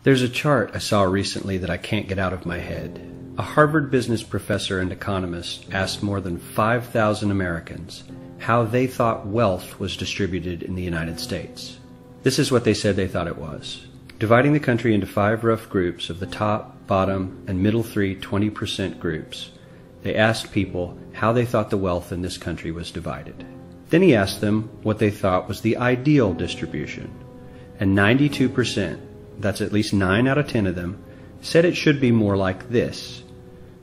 There's a chart I saw recently that I can't get out of my head. A Harvard business professor and economist asked more than 5,000 Americans how they thought wealth was distributed in the United States. This is what they said they thought it was. Dividing the country into 5 rough groups of the top, bottom, and middle 3 20% groups, they asked people how they thought the wealth in this country was divided. Then he asked them what they thought was the ideal distribution. And 92%, that's at least 9 out of 10 of them, said it should be more like this.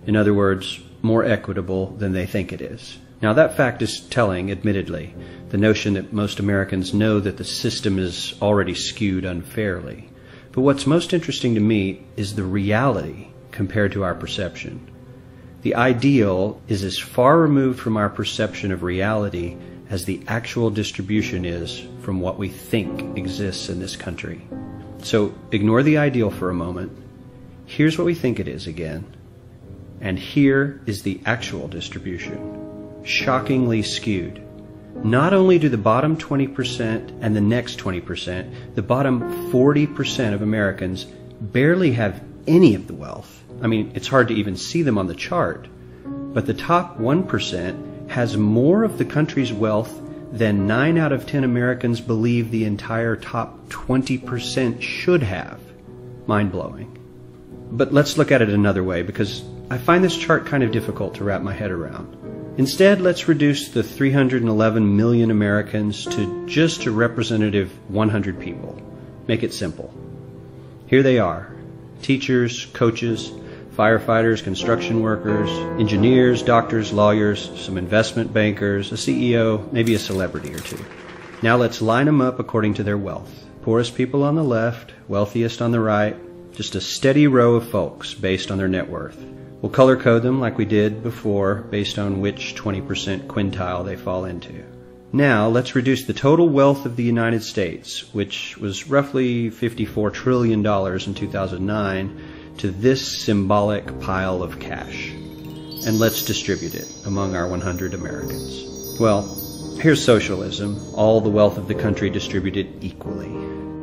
In other words, more equitable than they think it is. Now that fact is telling, admittedly, the notion that most Americans know that the system is already skewed unfairly. But what's most interesting to me is the reality compared to our perception. The ideal is as far removed from our perception of reality as the actual distribution is from what we think exists in this country. So ignore the ideal for a moment. Here's what we think it is again. And here is the actual distribution. Shockingly skewed. Not only do the bottom 20% and the next 20%, the bottom 40% of Americans barely have any of the wealth. I mean, it's hard to even see them on the chart. But the top 1% has more of the country's wealth than 9 out of 10 Americans believe the entire top 20% should have. Mind-blowing. But let's look at it another way, because I find this chart kind of difficult to wrap my head around. Instead, let's reduce the 311 million Americans to just a representative 100 people. Make it simple. Here they are. Teachers, coaches, firefighters, construction workers, engineers, doctors, lawyers, some investment bankers, a CEO, maybe a celebrity or two. Now let's line them up according to their wealth. Poorest people on the left, wealthiest on the right, just a steady row of folks based on their net worth. We'll color code them like we did before based on which 20% quintile they fall into. Now let's reduce the total wealth of the United States, which was roughly $54 trillion in 2009, to this symbolic pile of cash. And let's distribute it among our 100 Americans. Well, here's socialism, all the wealth of the country distributed equally.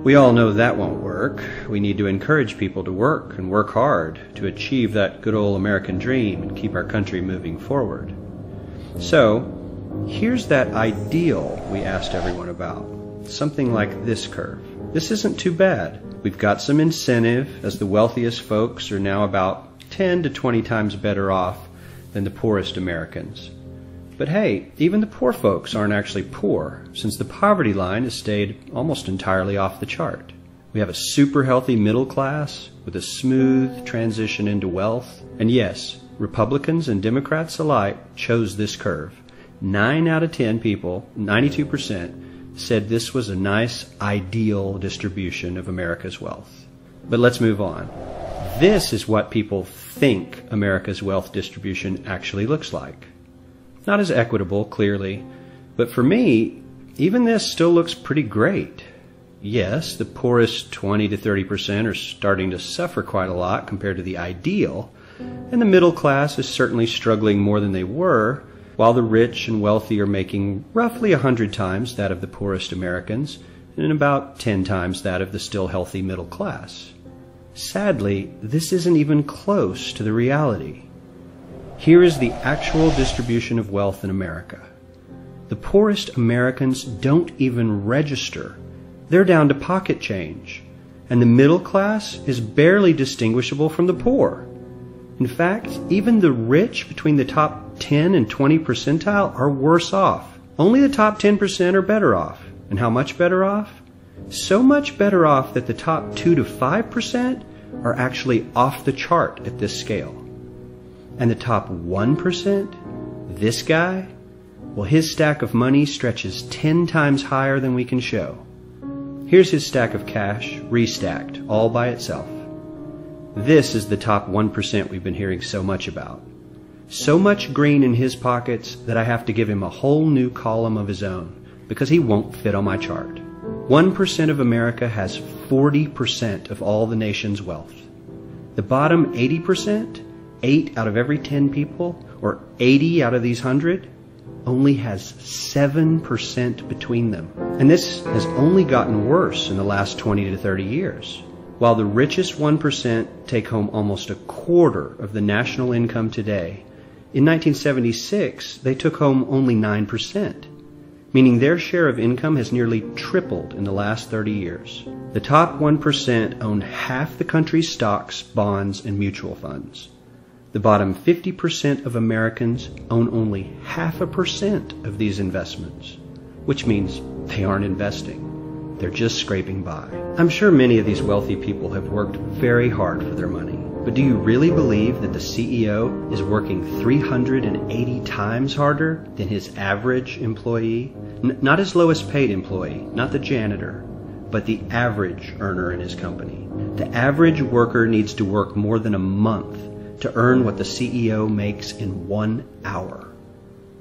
We all know that won't work. We need to encourage people to work and work hard to achieve that good old American dream and keep our country moving forward. So, here's that ideal we asked everyone about. Something like this curve. This isn't too bad. We've got some incentive, as the wealthiest folks are now about 10 to 20 times better off than the poorest Americans. But hey, even the poor folks aren't actually poor, since the poverty line has stayed almost entirely off the chart. We have a super healthy middle class with a smooth transition into wealth. And yes, Republicans and Democrats alike chose this curve. 9 out of 10 people, 92%, said this was a nice, ideal distribution of America's wealth. But let's move on. This is what people think America's wealth distribution actually looks like. Not as equitable, clearly, but for me, even this still looks pretty great. Yes, the poorest 20 to 30% are starting to suffer quite a lot compared to the ideal, and the middle class is certainly struggling more than they were, while the rich and wealthy are making roughly 100 times that of the poorest Americans, and about 10 times that of the still healthy middle class. Sadly, this isn't even close to the reality. Here is the actual distribution of wealth in America. The poorest Americans don't even register. They're down to pocket change. And the middle class is barely distinguishable from the poor. In fact, even the rich between the top 10 and 20 percentile are worse off. Only the top 10% are better off. And how much better off? So much better off that the top 2 to 5% are actually off the chart at this scale. And the top 1%, this guy, well, his stack of money stretches 10 times higher than we can show. Here's his stack of cash, restacked, all by itself. This is the top 1% we've been hearing so much about. So much green in his pockets that I have to give him a whole new column of his own, because he won't fit on my chart. 1% of America has 40% of all the nation's wealth. The bottom 80%, 8 out of every 10 people, or 80 out of these 100, only has 7% between them. And this has only gotten worse in the last 20 to 30 years. While the richest 1% take home almost a quarter of the national income today, in 1976 they took home only 9%, meaning their share of income has nearly tripled in the last 30 years. The top 1% own half the country's stocks, bonds, and mutual funds. The bottom 50% of Americans own only 0.5% of these investments, which means they aren't investing. They're just scraping by. I'm sure many of these wealthy people have worked very hard for their money. But do you really believe that the CEO is working 380 times harder than his average employee? Not his lowest paid employee, not the janitor, but the average earner in his company. The average worker needs to work more than a month to earn what the CEO makes in 1 hour.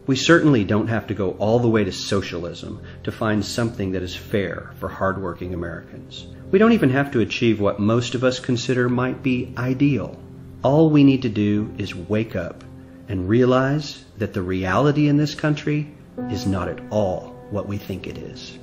We certainly don't have to go all the way to socialism to find something that is fair for hardworking Americans. We don't even have to achieve what most of us consider might be ideal. All we need to do is wake up and realize that the reality in this country is not at all what we think it is.